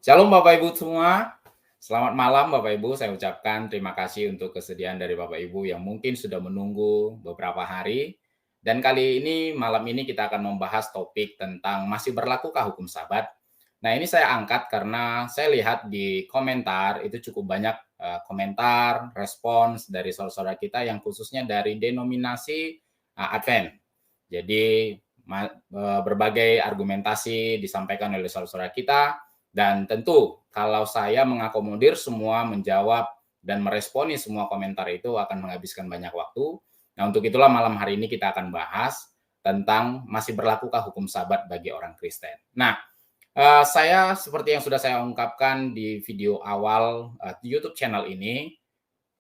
Shalom Bapak Ibu semua. Selamat malam Bapak Ibu. Saya ucapkan terima kasih untuk kesediaan dari Bapak Ibu yang mungkin sudah menunggu beberapa hari. Dan kali ini, malam ini kita akan membahas topik tentang masih berlakukah hukum Sabat. Nah, ini saya angkat karena saya lihat di komentar itu cukup banyak komentar, respons dari saudara-saudara kita yang khususnya dari denominasi Advent. Jadi berbagai argumentasi disampaikan oleh saudara-saudara kita. Dan tentu kalau saya mengakomodir semua, menjawab, dan meresponi semua komentar itu akan menghabiskan banyak waktu. Nah, untuk itulah malam hari ini kita akan bahas tentang masih berlakukah hukum Sabat bagi orang Kristen. Nah, saya seperti yang sudah saya ungkapkan di video awal YouTube channel ini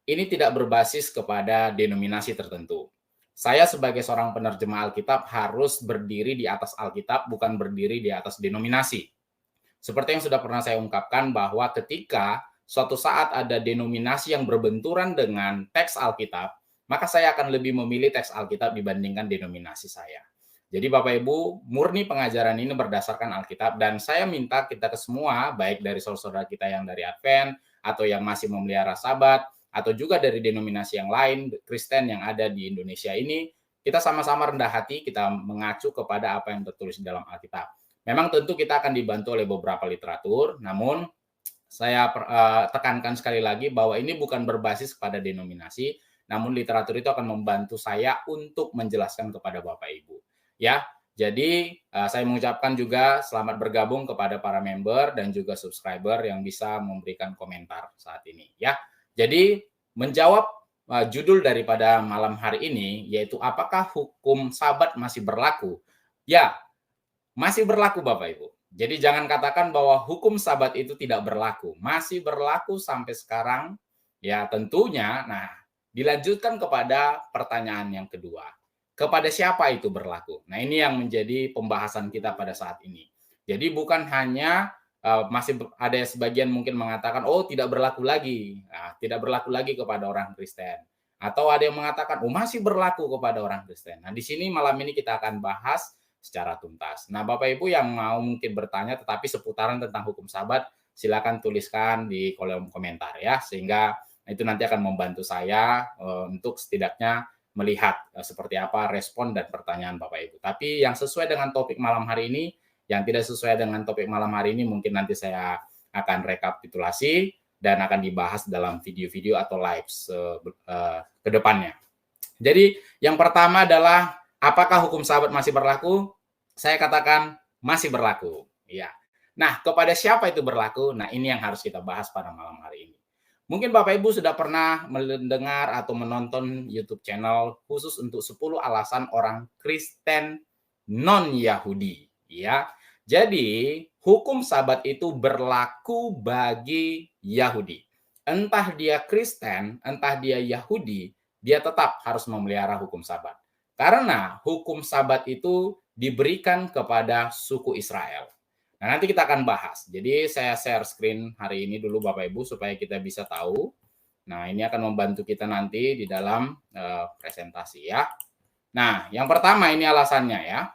tidak berbasis kepada denominasi tertentu. Saya sebagai seorang penerjemah Alkitab harus berdiri di atas Alkitab, bukan berdiri di atas denominasi. Seperti yang sudah pernah saya ungkapkan bahwa ketika suatu saat ada denominasi yang berbenturan dengan teks Alkitab, maka saya akan lebih memilih teks Alkitab dibandingkan denominasi saya. Jadi Bapak Ibu, murni pengajaran ini berdasarkan Alkitab dan saya minta kita ke semua, baik dari saudara-saudara kita yang dari Advent atau yang masih memelihara Sabat atau juga dari denominasi yang lain Kristen yang ada di Indonesia ini, kita sama-sama rendah hati, kita mengacu kepada apa yang tertulis di dalam Alkitab. Memang tentu kita akan dibantu oleh beberapa literatur, namun saya tekankan sekali lagi bahwa ini bukan berbasis pada denominasi, namun literatur itu akan membantu saya untuk menjelaskan kepada Bapak Ibu. Ya, jadi saya mengucapkan juga selamat bergabung kepada para member dan juga subscriber yang bisa memberikan komentar saat ini. Ya, jadi menjawab judul daripada malam hari ini, yaitu apakah hukum Sabat masih berlaku? Ya, masih berlaku Bapak Ibu. Jadi jangan katakan bahwa hukum Sabat itu tidak berlaku. Masih berlaku sampai sekarang. Ya tentunya, nah dilanjutkan kepada pertanyaan yang kedua. Kepada siapa itu berlaku? Nah ini yang menjadi pembahasan kita pada saat ini. Jadi bukan hanya masih ada sebagian mungkin mengatakan, oh tidak berlaku lagi. Nah, tidak berlaku lagi kepada orang Kristen. Atau ada yang mengatakan, oh masih berlaku kepada orang Kristen. Nah di sini malam ini kita akan bahas secara tuntas. Nah, Bapak Ibu yang mau mungkin bertanya tetapi seputaran tentang hukum Sabat, silakan tuliskan di kolom komentar ya, sehingga itu nanti akan membantu saya untuk setidaknya melihat seperti apa respon dan pertanyaan Bapak Ibu. Tapi yang sesuai dengan topik malam hari ini, yang tidak sesuai dengan topik malam hari ini mungkin nanti saya akan rekapitulasi dan akan dibahas dalam video-video atau live ke depannya. Jadi yang pertama adalah apakah hukum Sabat masih berlaku? Saya katakan masih berlaku. Ya. Nah, kepada siapa itu berlaku? Nah, ini yang harus kita bahas pada malam hari ini. Mungkin Bapak Ibu sudah pernah mendengar atau menonton YouTube channel khusus untuk 10 alasan orang Kristen non-Yahudi, ya. Jadi, hukum Sabat itu berlaku bagi Yahudi. Entah dia Kristen, entah dia Yahudi, dia tetap harus memelihara hukum Sabat. Karena hukum Sabat itu diberikan kepada suku Israel. Nah, nanti kita akan bahas. Jadi saya share screen hari ini dulu Bapak Ibu supaya kita bisa tahu. Nah, ini akan membantu kita nanti di dalam presentasi ya. Nah, yang pertama ini alasannya ya.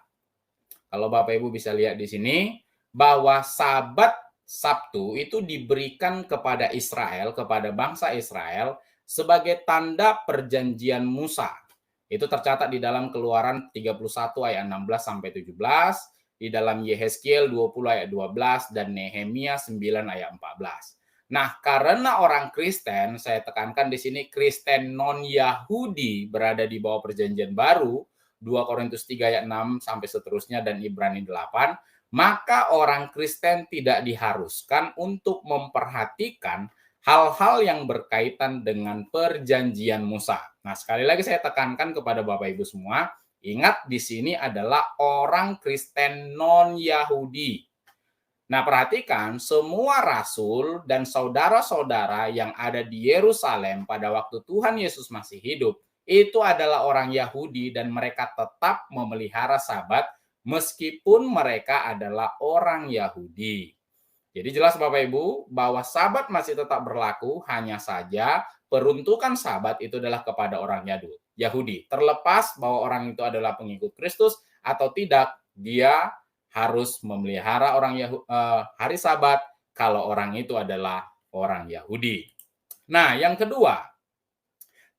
Kalau Bapak Ibu bisa lihat di sini bahwa Sabat Sabtu itu diberikan kepada Israel, kepada bangsa Israel sebagai tanda perjanjian Musa. Itu tercatat di dalam Keluaran 31 ayat 16 sampai 17, di dalam Yehezkiel 20 ayat 12 dan Nehemia 9 ayat 14. Nah, karena orang Kristen, saya tekankan di sini Kristen non-Yahudi berada di bawah perjanjian baru, 2 Korintus 3 ayat 6 sampai seterusnya dan Ibrani 8, maka orang Kristen tidak diharuskan untuk memperhatikan hal-hal yang berkaitan dengan perjanjian Musa. Nah, sekali lagi saya tekankan kepada Bapak Ibu semua, ingat di sini adalah orang Kristen non-Yahudi. Nah, perhatikan semua rasul dan saudara-saudara yang ada di Yerusalem pada waktu Tuhan Yesus masih hidup, itu adalah orang Yahudi dan mereka tetap memelihara Sabat meskipun mereka adalah orang Yahudi. Jadi jelas Bapak Ibu bahwa Sabat masih tetap berlaku, hanya saja peruntukan Sabat itu adalah kepada orang Yahudi. Terlepas bahwa orang itu adalah pengikut Kristus atau tidak, dia harus memelihara hari Sabat kalau orang itu adalah orang Yahudi. Nah, yang kedua,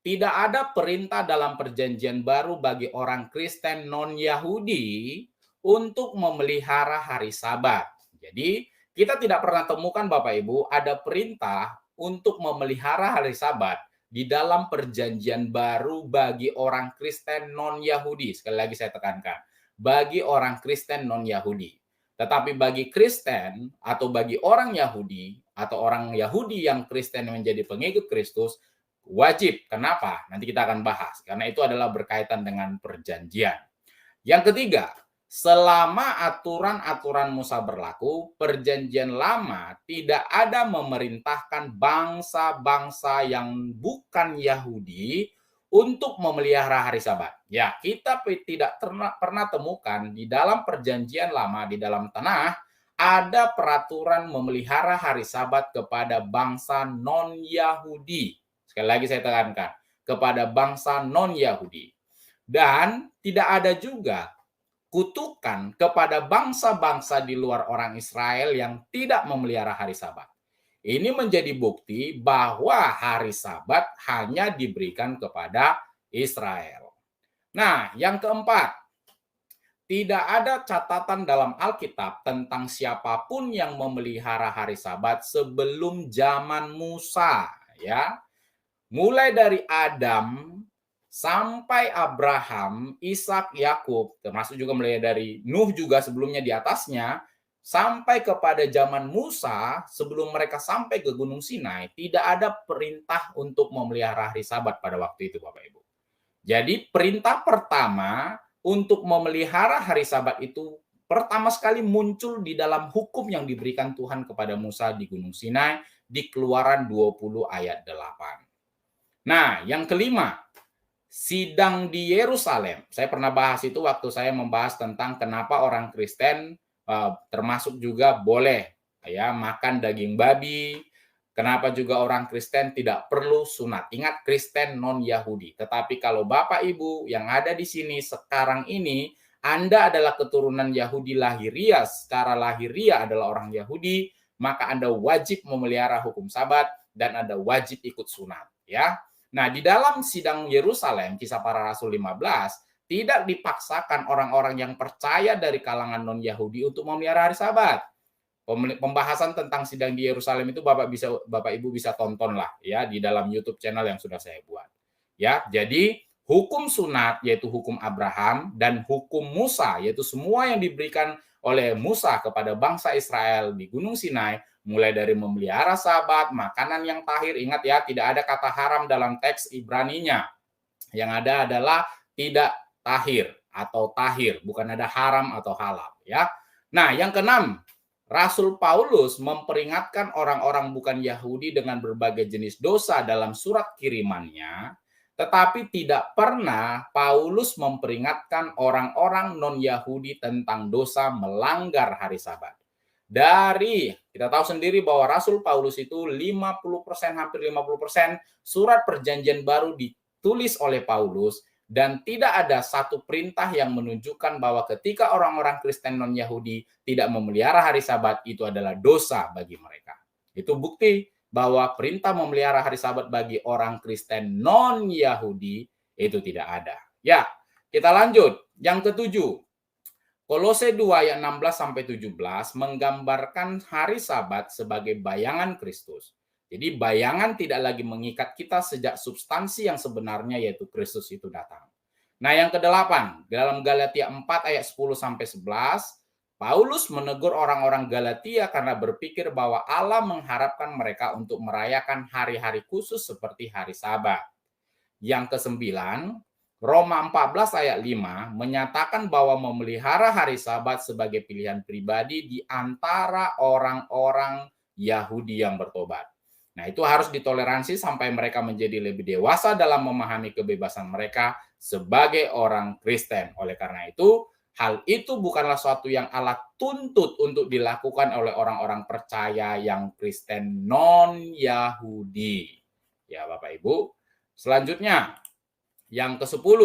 tidak ada perintah dalam perjanjian baru bagi orang Kristen non-Yahudi untuk memelihara hari Sabat. Jadi, kita tidak pernah temukan Bapak Ibu ada perintah untuk memelihara hari Sabat di dalam perjanjian baru bagi orang Kristen non-Yahudi. Sekali lagi saya tekankan, bagi orang Kristen non-Yahudi. Tetapi bagi Kristen atau bagi orang Yahudi atau orang Yahudi yang Kristen menjadi pengikut Kristus, wajib. Kenapa? Nanti kita akan bahas. Karena itu adalah berkaitan dengan perjanjian. Yang ketiga, selama aturan-aturan Musa berlaku, perjanjian lama tidak ada memerintahkan bangsa-bangsa yang bukan Yahudi untuk memelihara hari Sabat. Ya, kita tidak pernah temukan di dalam perjanjian lama, di dalam tanah, ada peraturan memelihara hari Sabat kepada bangsa non-Yahudi. Sekali lagi saya tekankan, kepada bangsa non-Yahudi. Dan tidak ada juga kutukan kepada bangsa-bangsa di luar orang Israel yang tidak memelihara hari Sabat. Ini menjadi bukti bahwa hari Sabat hanya diberikan kepada Israel. Nah, yang keempat, tidak ada catatan dalam Alkitab tentang siapapun yang memelihara hari Sabat sebelum zaman Musa, ya. Mulai dari Adam sampai Abraham, Ishak, Yakub, termasuk juga mulai dari Nuh juga sebelumnya di atasnya, sampai kepada zaman Musa, sebelum mereka sampai ke Gunung Sinai, tidak ada perintah untuk memelihara hari Sabat pada waktu itu, Bapak Ibu. Jadi perintah pertama untuk memelihara hari Sabat itu pertama sekali muncul di dalam hukum yang diberikan Tuhan kepada Musa di Gunung Sinai di Keluaran 20 ayat 8. Nah, yang kelima, sidang di Yerusalem. Saya pernah bahas itu waktu saya membahas tentang kenapa orang Kristen termasuk juga boleh ya makan daging babi. Kenapa juga orang Kristen tidak perlu sunat. Ingat, Kristen non-Yahudi. Tetapi kalau Bapak Ibu yang ada di sini sekarang ini, Anda adalah keturunan Yahudi lahiriah, secara lahiriah adalah orang Yahudi, maka Anda wajib memelihara hukum Sabat dan Anda wajib ikut sunat, ya. Nah, di dalam sidang Yerusalem, Kisah Para Rasul 15, tidak dipaksakan orang-orang yang percaya dari kalangan non-Yahudi untuk memelihara hari Sabat. Pembahasan tentang sidang di Yerusalem itu Bapak Ibu bisa tonton lah ya di dalam YouTube channel yang sudah saya buat. Ya, jadi hukum sunat yaitu hukum Abraham dan hukum Musa yaitu semua yang diberikan oleh Musa kepada bangsa Israel di Gunung Sinai, mulai dari memelihara Sabat, makanan yang tahir. Ingat ya, tidak ada kata haram dalam teks Ibraninya. Yang ada adalah tidak tahir atau tahir, bukan ada haram atau halal ya. Nah, yang keenam, Rasul Paulus memperingatkan orang-orang bukan Yahudi dengan berbagai jenis dosa dalam surat kirimannya, tetapi tidak pernah Paulus memperingatkan orang-orang non-Yahudi tentang dosa melanggar hari Sabat. Kita tahu sendiri bahwa Rasul Paulus itu 50%, hampir 50% surat perjanjian baru ditulis oleh Paulus, dan tidak ada satu perintah yang menunjukkan bahwa ketika orang-orang Kristen non-Yahudi tidak memelihara hari Sabat, itu adalah dosa bagi mereka. Itu bukti bahwa perintah memelihara hari Sabat bagi orang Kristen non-Yahudi itu tidak ada. Ya, kita lanjut. Yang ketujuh, Kolose 2 ayat 16-17 menggambarkan hari Sabat sebagai bayangan Kristus. Jadi bayangan tidak lagi mengikat kita sejak substansi yang sebenarnya yaitu Kristus itu datang. Nah, yang kedelapan, dalam Galatia 4 ayat 10-11, Paulus menegur orang-orang Galatia karena berpikir bahwa Allah mengharapkan mereka untuk merayakan hari-hari khusus seperti hari Sabat. Yang kesembilan, Roma 14 ayat 5 menyatakan bahwa memelihara hari Sabat sebagai pilihan pribadi di antara orang-orang Yahudi yang bertobat. Nah, itu harus ditoleransi sampai mereka menjadi lebih dewasa dalam memahami kebebasan mereka sebagai orang Kristen. Oleh karena itu, hal itu bukanlah suatu yang Allah tuntut untuk dilakukan oleh orang-orang percaya yang Kristen non-Yahudi. Ya, Bapak Ibu. Selanjutnya, yang ke-10,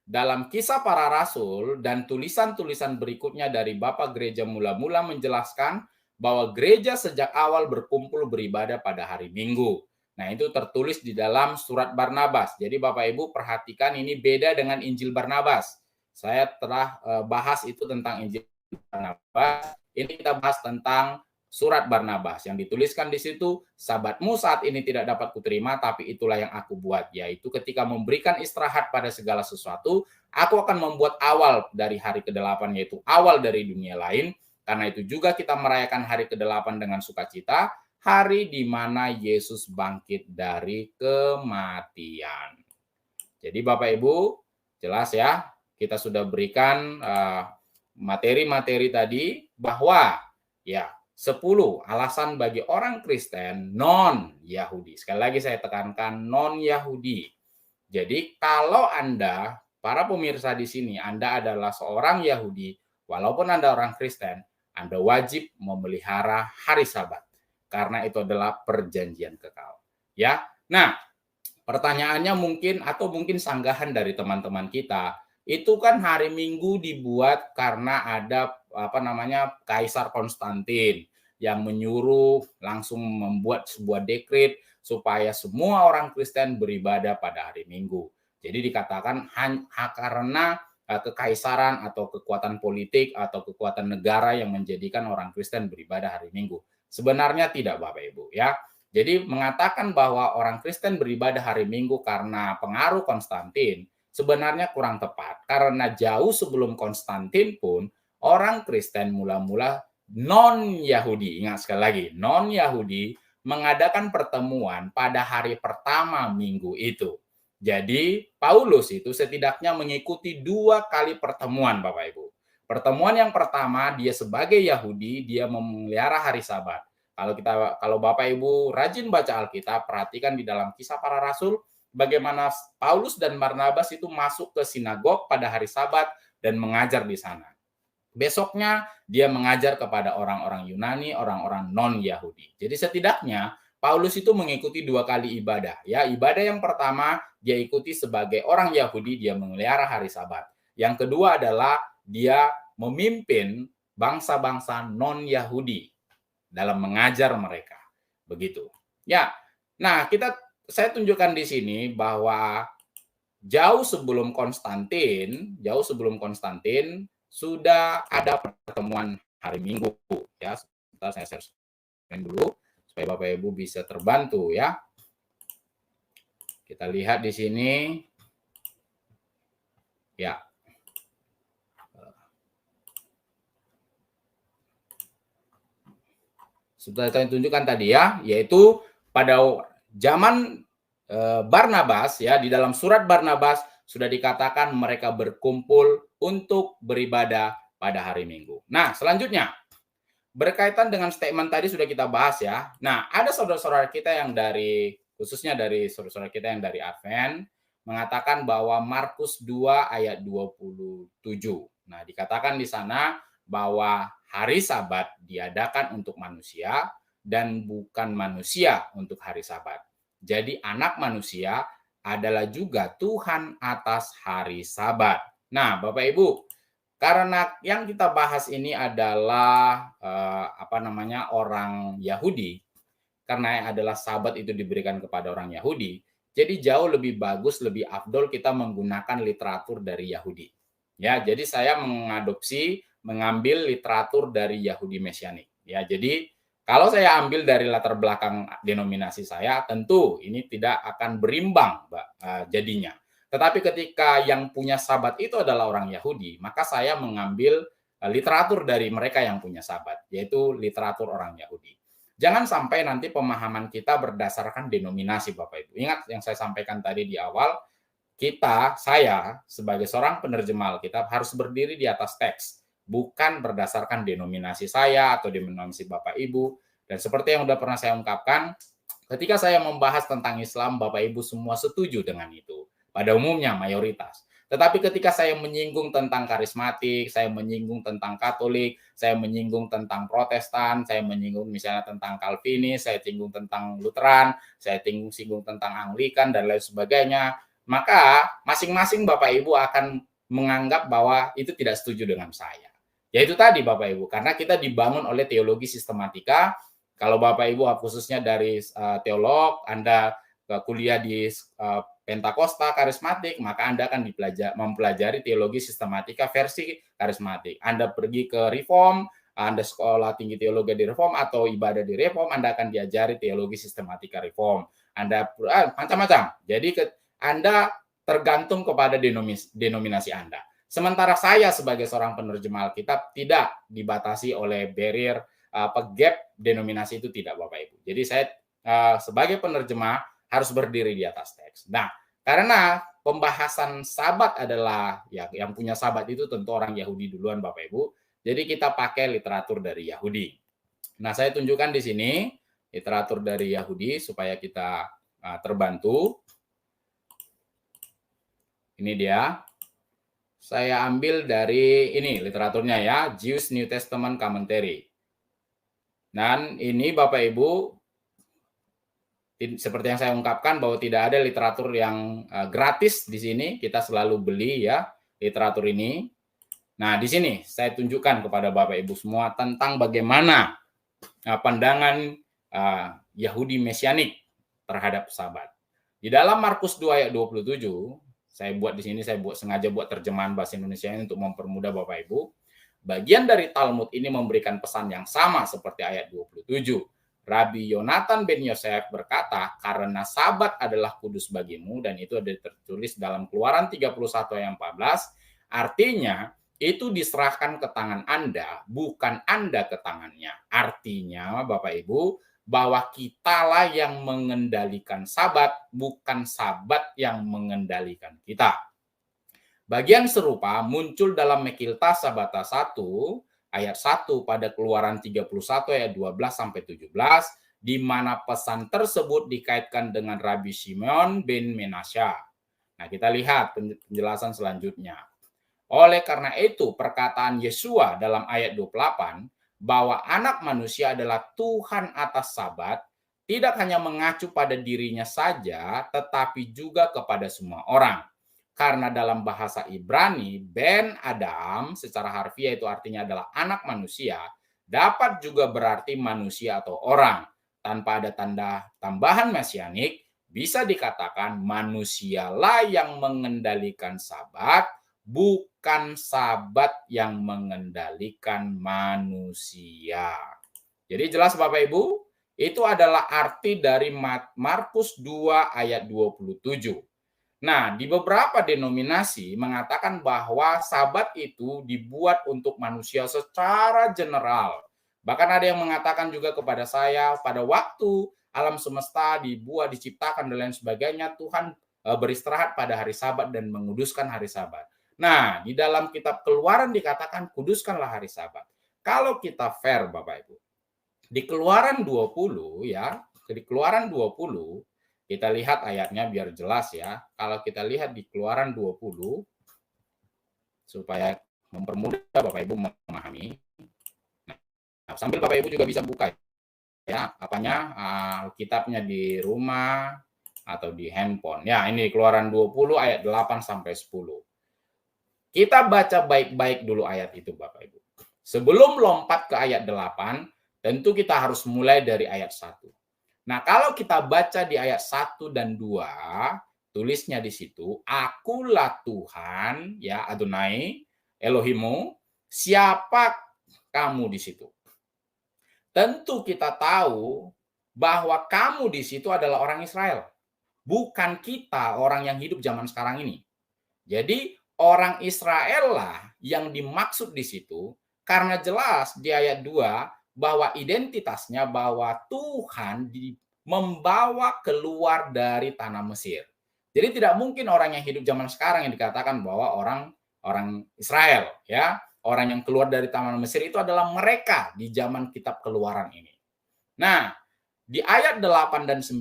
dalam Kisah Para Rasul dan tulisan-tulisan berikutnya dari Bapak Gereja mula-mula menjelaskan bahwa gereja sejak awal berkumpul beribadah pada hari Minggu. Nah, itu tertulis di dalam surat Barnabas. Jadi Bapak Ibu perhatikan, ini beda dengan Injil Barnabas. Saya telah bahas itu tentang Injil Barnabas. Ini kita bahas tentang surat Barnabas yang dituliskan di situ, sabatmu saat ini tidak dapat kuterima, tapi itulah yang aku buat, yaitu ketika memberikan istirahat pada segala sesuatu, aku akan membuat awal dari hari ke-8, yaitu awal dari dunia lain. Karena itu juga kita merayakan hari ke-8 dengan sukacita, hari di mana Yesus bangkit dari kematian. Jadi Bapak Ibu, jelas ya, kita sudah berikan materi-materi tadi bahwa ya 10 alasan bagi orang Kristen non-Yahudi. Sekali lagi saya tekankan non-Yahudi. Jadi kalau Anda, para pemirsa di sini, Anda adalah seorang Yahudi, walaupun Anda orang Kristen, Anda wajib memelihara hari Sabat karena itu adalah perjanjian kekal. Ya. Nah, pertanyaannya mungkin sanggahan dari teman-teman kita, itu kan hari Minggu dibuat karena ada Kaisar Konstantin yang menyuruh langsung membuat sebuah dekret supaya semua orang Kristen beribadah pada hari Minggu. Jadi dikatakan karena kekaisaran atau kekuatan politik atau kekuatan negara yang menjadikan orang Kristen beribadah hari Minggu. Sebenarnya tidak, Bapak Ibu, ya. Jadi mengatakan bahwa orang Kristen beribadah hari Minggu karena pengaruh Konstantin sebenarnya kurang tepat. Karena jauh sebelum Konstantin pun orang Kristen mula-mula non-Yahudi, ingat sekali lagi, non-Yahudi mengadakan pertemuan pada hari pertama minggu itu. Jadi Paulus itu setidaknya mengikuti 2 kali pertemuan, Bapak Ibu. Pertemuan yang pertama, dia sebagai Yahudi, dia memelihara hari Sabat. Kalau Bapak Ibu rajin baca Alkitab, perhatikan di dalam Kisah Para Rasul bagaimana Paulus dan Barnabas itu masuk ke sinagog pada hari Sabat dan mengajar di sana. Besoknya dia mengajar kepada orang-orang Yunani, orang-orang non-Yahudi. Jadi setidaknya Paulus itu mengikuti 2 kali ibadah. Ya, ibadah yang pertama dia ikuti sebagai orang Yahudi, dia memelihara hari Sabat. Yang kedua adalah dia memimpin bangsa-bangsa non-Yahudi dalam mengajar mereka. Begitu. Ya. Nah, saya tunjukkan di sini bahwa jauh sebelum Konstantin sudah ada pertemuan hari Minggu, ya. Sebentar saya share screen dulu supaya Bapak Ibu bisa terbantu, ya. Kita lihat di sini. Ya. Sudah saya tunjukkan tadi, ya, yaitu pada zaman Barnabas, ya, di dalam surat Barnabas sudah dikatakan mereka berkumpul untuk beribadah pada hari Minggu. Nah, selanjutnya berkaitan dengan statement tadi sudah kita bahas, ya. Nah, ada saudara-saudara kita yang khususnya dari saudara-saudara kita yang dari Advent mengatakan bahwa Markus 2 ayat 27. Nah, dikatakan di sana bahwa hari Sabat diadakan untuk manusia dan bukan manusia untuk hari Sabat. Jadi anak manusia adalah juga Tuhan atas hari Sabat. Nah, Bapak Ibu, karena yang kita bahas ini adalah orang Yahudi, karena adalah Sabat itu diberikan kepada orang Yahudi, jadi jauh lebih bagus, lebih afdol kita menggunakan literatur dari Yahudi. Ya, jadi saya mengambil literatur dari Yahudi Mesianik. Ya, jadi kalau saya ambil dari latar belakang denominasi saya, tentu ini tidak akan berimbang, jadinya. Tetapi ketika yang punya Sabat itu adalah orang Yahudi, maka saya mengambil literatur dari mereka yang punya Sabat, yaitu literatur orang Yahudi. Jangan sampai nanti pemahaman kita berdasarkan denominasi, Bapak Ibu. Ingat yang saya sampaikan tadi di awal, saya sebagai seorang penerjemah Alkitab harus berdiri di atas teks, bukan berdasarkan denominasi saya atau denominasi Bapak Ibu. Dan seperti yang sudah pernah saya ungkapkan, ketika saya membahas tentang Islam, Bapak Ibu semua setuju dengan itu. Pada umumnya mayoritas. Tetapi ketika saya menyinggung tentang karismatik, saya menyinggung tentang Katolik, saya menyinggung tentang Protestan, saya menyinggung misalnya tentang Calvinis, saya singgung tentang Lutheran, saya singgung tentang Anglikan dan lain sebagainya, maka masing-masing Bapak Ibu akan menganggap bahwa itu tidak setuju dengan saya. Ya itu tadi Bapak Ibu, karena kita dibangun oleh teologi sistematika. Kalau Bapak Ibu khususnya dari teolog, Anda kuliah di Pentakosta karismatik, maka Anda akan mempelajari teologi sistematika versi karismatik. Anda pergi ke Reform, Anda sekolah tinggi teologi di Reform atau ibadah di Reform, Anda akan diajari teologi sistematika Reform. Anda macam-macam. Jadi Anda tergantung kepada denominasi Anda. Sementara saya sebagai seorang penerjemah Alkitab tidak dibatasi oleh barrier gap denominasi itu tidak Bapak Ibu. Jadi saya sebagai penerjemah harus berdiri di atas teks. Nah, karena pembahasan Sabat adalah ya yang punya Sabat itu tentu orang Yahudi duluan Bapak Ibu. Jadi kita pakai literatur dari Yahudi. Nah, saya tunjukkan di sini literatur dari Yahudi supaya kita terbantu. Ini dia. Saya ambil dari ini literaturnya ya, Jewish New Testament Commentary. Dan ini Bapak Ibu, seperti yang saya ungkapkan bahwa tidak ada literatur yang gratis di sini, kita selalu beli ya literatur ini. Nah, di sini saya tunjukkan kepada Bapak Ibu semua tentang bagaimana pandangan Yahudi Mesianik terhadap Sabat. Di dalam Markus 2 ayat 27, saya buat di sini, sengaja buat terjemahan bahasa Indonesia untuk mempermudah Bapak Ibu. Bagian dari Talmud ini memberikan pesan yang sama seperti ayat 27. Rabbi Yonatan ben Yosef berkata, karena Sabat adalah kudus bagimu, dan itu ada tertulis dalam Keluaran 31 ayat 14, artinya itu diserahkan ke tangan Anda, bukan Anda ke tangannya. Artinya Bapak Ibu, bahwa kitalah yang mengendalikan Sabat, bukan Sabat yang mengendalikan kita. Bagian serupa muncul dalam Mekilta Sabata 1 ayat 1 pada Keluaran 31 ayat 12 sampai 17, di mana pesan tersebut dikaitkan dengan Rabbi Simeon bin Menasya. Nah, kita lihat penjelasan selanjutnya. Oleh karena itu, perkataan Yesua dalam ayat 28 bahwa anak manusia adalah Tuhan atas Sabat tidak hanya mengacu pada dirinya saja, tetapi juga kepada semua orang. Karena dalam bahasa Ibrani, Ben Adam secara harfiah itu artinya adalah anak manusia, dapat juga berarti manusia atau orang. Tanpa ada tanda tambahan mesianik, bisa dikatakan manusialah yang mengendalikan Sabat, bukan Sabat yang mengendalikan manusia. Jadi jelas Bapak Ibu, itu adalah arti dari Markus 2 ayat 27. Nah, di beberapa denominasi mengatakan bahwa Sabat itu dibuat untuk manusia secara general. Bahkan ada yang mengatakan juga kepada saya, pada waktu alam semesta dibuat, diciptakan dan lain sebagainya, Tuhan beristirahat pada hari Sabat dan menguduskan hari Sabat. Nah, di dalam kitab Keluaran dikatakan kuduskanlah hari Sabat. Kalau kita fair Bapak Ibu, di Keluaran 20 ya, di Keluaran 20 kita lihat ayatnya biar jelas ya. Kalau kita lihat di Keluaran 20 supaya mempermudah Bapak Ibu memahami. Nah, sambil Bapak Ibu juga bisa buka ya, kitabnya di rumah atau di handphone. Ya, ini Keluaran 20 ayat 8 sampai 10. Kita baca baik-baik dulu ayat itu Bapak Ibu. Sebelum lompat ke ayat 8, tentu kita harus mulai dari ayat 1. Nah, kalau kita baca di ayat 1 dan 2, tulisnya di situ, akulah Tuhan, ya Adonai, Elohimu, siapa kamu di situ? Tentu kita tahu bahwa kamu di situ adalah orang Israel. Bukan kita, orang yang hidup zaman sekarang ini. Jadi, orang Israel lah yang dimaksud di situ, karena jelas di ayat 2, bahwa identitasnya bahwa Tuhan membawa keluar dari tanah Mesir. Jadi tidak mungkin orang yang hidup zaman sekarang yang dikatakan bahwa orang Israel, ya, orang yang keluar dari tanah Mesir itu adalah mereka di zaman kitab Keluaran ini. Nah, di ayat 8 dan 9,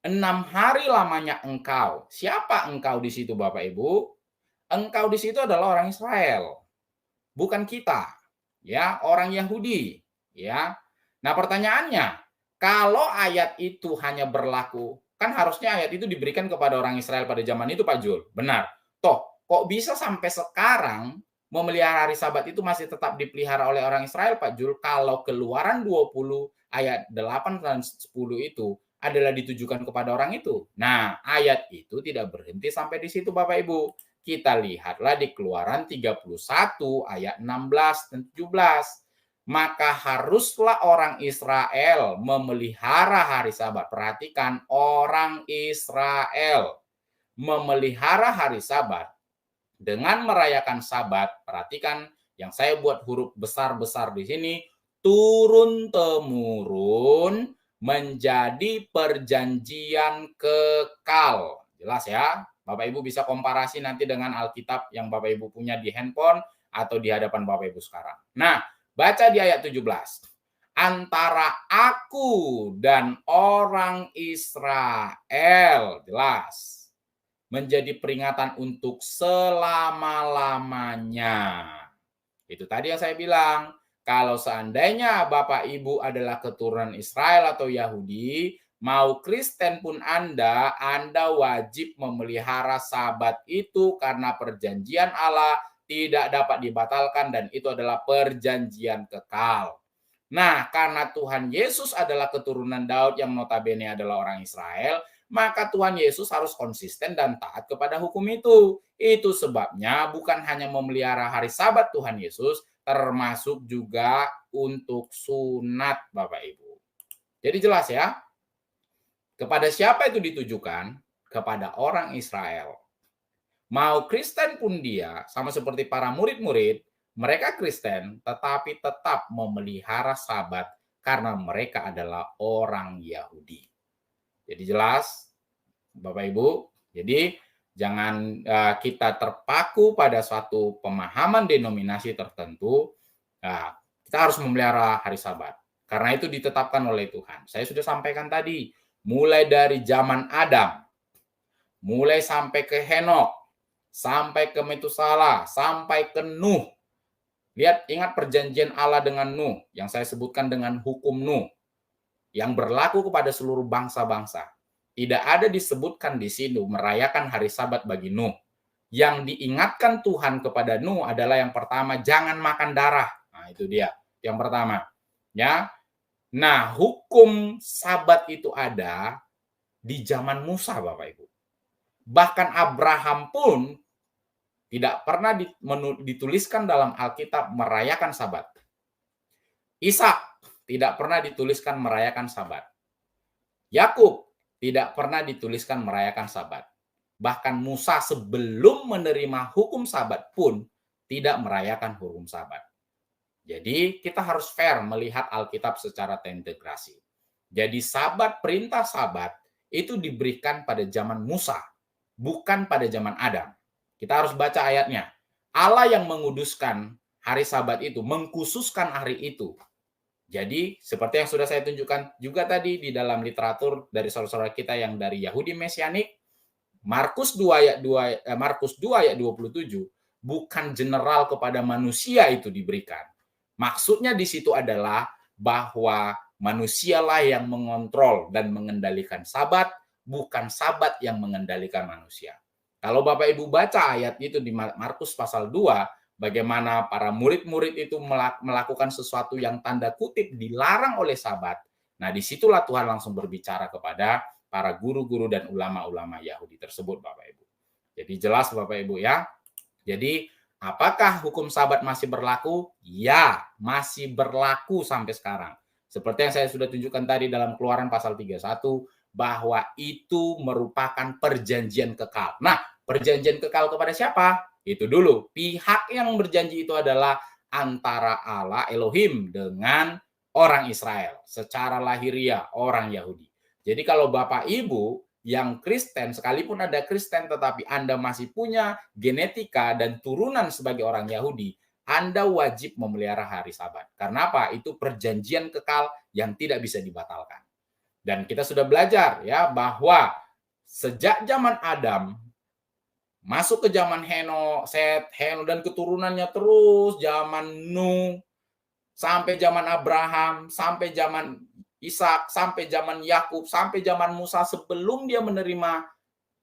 6 hari lamanya engkau. Siapa engkau di situ Bapak Ibu? Engkau di situ adalah orang Israel, bukan kita, ya, orang Yahudi. Ya. Nah, pertanyaannya, kalau ayat itu hanya berlaku, kan harusnya ayat itu diberikan kepada orang Israel pada zaman itu, Pak Jul. Benar. Toh, kok bisa sampai sekarang memelihara hari Sabat itu masih tetap dipelihara oleh orang Israel, Pak Jul, kalau Keluaran 20 ayat 8 dan 10 itu adalah ditujukan kepada orang itu. Nah, ayat itu tidak berhenti sampai di situ, Bapak Ibu. Kita lihatlah di Keluaran 31 ayat 16 dan 17. Maka haruslah orang Israel memelihara hari Sabat. Perhatikan, orang Israel memelihara hari Sabat dengan merayakan Sabat. Perhatikan yang saya buat huruf besar-besar di sini, turun temurun menjadi perjanjian kekal. Jelas ya? Bapak Ibu bisa komparasi nanti dengan Alkitab yang Bapak Ibu punya di handphone atau di hadapan Bapak Ibu sekarang. Nah, baca di ayat 17. Antara aku dan orang Israel, jelas, menjadi peringatan untuk selama-lamanya. Itu tadi yang saya bilang. Kalau seandainya Bapak Ibu adalah keturunan Israel atau Yahudi, mau Kristen pun Anda wajib memelihara Sabat itu karena perjanjian Allah tidak dapat dibatalkan dan itu adalah perjanjian kekal. Nah, karena Tuhan Yesus adalah keturunan Daud yang notabene adalah orang Israel, maka Tuhan Yesus harus konsisten dan taat kepada hukum itu. Itu sebabnya bukan hanya memelihara hari Sabat Tuhan Yesus, termasuk juga untuk sunat, Bapak Ibu. Jadi jelas ya, kepada siapa itu ditujukan? Kepada orang Israel. Mau Kristen pun dia, sama seperti para murid-murid, mereka Kristen tetapi tetap memelihara Sabat karena mereka adalah orang Yahudi. Jadi jelas, Bapak Ibu, jadi jangan kita terpaku pada suatu pemahaman denominasi tertentu. Nah, kita harus memelihara hari Sabat. Karena itu ditetapkan oleh Tuhan. Saya sudah sampaikan tadi, mulai dari zaman Adam, mulai sampai ke Henok, sampai ke Metusala, sampai ke Nuh. Lihat, ingat perjanjian Allah dengan Nuh, yang saya sebutkan dengan hukum Nuh, yang berlaku kepada seluruh bangsa-bangsa. Tidak ada disebutkan di sini merayakan hari Sabat bagi Nuh. Yang diingatkan Tuhan kepada Nuh adalah yang pertama, jangan makan darah. Nah, itu dia. Yang pertama. Ya. Nah, hukum Sabat itu ada di zaman Musa, Bapak Ibu. Bahkan Abraham pun tidak pernah dituliskan dalam Alkitab merayakan Sabat. Ishak tidak pernah dituliskan merayakan Sabat. Yakub tidak pernah dituliskan merayakan Sabat. Bahkan Musa sebelum menerima hukum Sabat pun tidak merayakan hukum Sabat. Jadi kita harus fair melihat Alkitab secara terintegrasi. Jadi Sabat, perintah Sabat itu diberikan pada zaman Musa, bukan pada zaman Adam. Kita harus baca ayatnya. Allah yang menguduskan hari Sabat itu, mengkhususkan hari itu. Jadi, seperti yang sudah saya tunjukkan juga tadi di dalam literatur dari saudara-saudara kita yang dari Yahudi Mesianik, Markus 2 ayat 27, bukan general kepada manusia itu diberikan. Maksudnya di situ adalah bahwa manusialah yang mengontrol dan mengendalikan Sabat, bukan Sabat yang mengendalikan manusia. Kalau Bapak Ibu baca ayat itu di Markus pasal 2, bagaimana para murid-murid itu melakukan sesuatu yang tanda kutip dilarang oleh Sabat. Nah, disitulah Tuhan langsung berbicara kepada para guru-guru dan ulama-ulama Yahudi tersebut, Bapak Ibu. Jadi jelas Bapak Ibu ya. Jadi apakah hukum Sabat masih berlaku? Ya, masih berlaku sampai sekarang. Seperti yang saya sudah tunjukkan tadi dalam Keluaran pasal 31, bahwa itu merupakan perjanjian kekal. Nah, perjanjian kekal kepada siapa? Itu dulu. Pihak yang berjanji itu adalah antara Allah Elohim dengan orang Israel. Secara lahiriah orang Yahudi. Jadi kalau Bapak Ibu yang Kristen, sekalipun ada Kristen tetapi Anda masih punya genetika dan turunan sebagai orang Yahudi, Anda wajib memelihara hari Sabat. Karena apa? Itu perjanjian kekal yang tidak bisa dibatalkan. Dan kita sudah belajar ya bahwa sejak zaman Adam masuk ke zaman Henok, Set, Henok dan keturunannya terus, zaman Nuh, sampai zaman Abraham, sampai zaman Ishak, sampai zaman Yakub, sampai zaman Musa sebelum dia menerima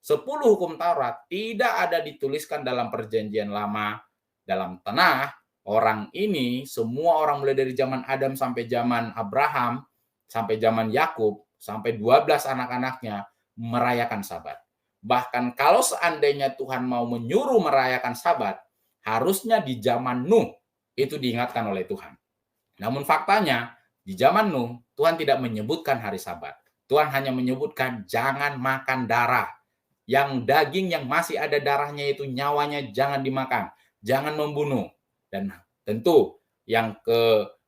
10 hukum Taurat, tidak ada dituliskan dalam perjanjian lama dalam tanah, orang ini, semua orang mulai dari zaman Adam sampai zaman Abraham, sampai zaman Yakub, sampai 12 anak-anaknya merayakan Sabat. Bahkan kalau seandainya Tuhan mau menyuruh merayakan Sabat, harusnya di zaman Nuh itu diingatkan oleh Tuhan. Namun faktanya, di zaman Nuh, Tuhan tidak menyebutkan hari Sabat. Tuhan hanya menyebutkan jangan makan darah. Yang daging yang masih ada darahnya itu nyawanya jangan dimakan, jangan membunuh. Dan tentu yang